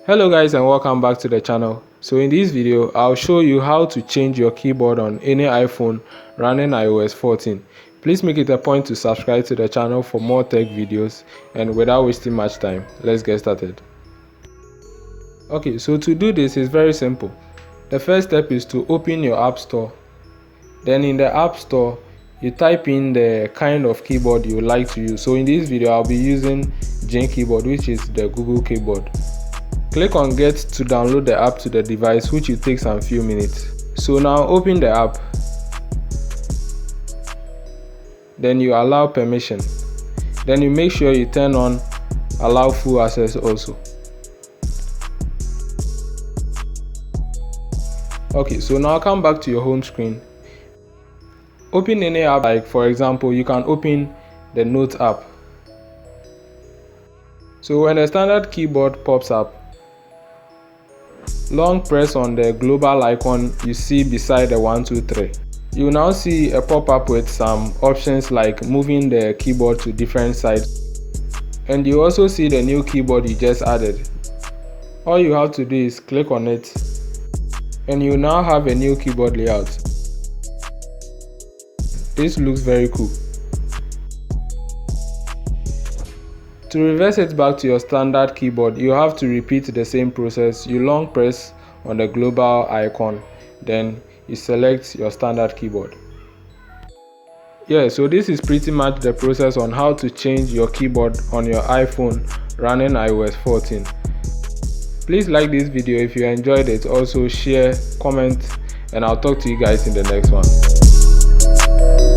Hello guys, and welcome back to the channel. So in this video I'll show you how to change your keyboard on any iPhone running iOS 14. Please make it a point to subscribe to the channel for more tech videos, and without wasting much time, let's get started. Okay, so to do this is very simple. The first step is to open your app store. Then in the app store you type in the kind of keyboard you would like to use. So in this video I'll be using Jane keyboard, which is the Google keyboard. Click on Get to download the app to the device, which will take some few minutes. So now open the app. Then you allow permission. Then you make sure you turn on allow full access also. Okay, so now come back to your home screen. Open any app, like for example, you can open the Note app. So when the standard keyboard pops up, long press on the global icon you see beside the 1, 2, 3. You will now see a pop-up with some options like moving the keyboard to different sides, and you also see the new keyboard you just added. All you have to do is click on it and you now have a new keyboard layout. This looks very cool. To reverse it back to your standard keyboard, you have to repeat the same process. You long press on the global icon, then you select your standard keyboard. Yeah, so this is pretty much the process on how to change your keyboard on your iPhone running iOS 14. Please like this video if you enjoyed it. Also share, comment, and I'll talk to you guys in the next one.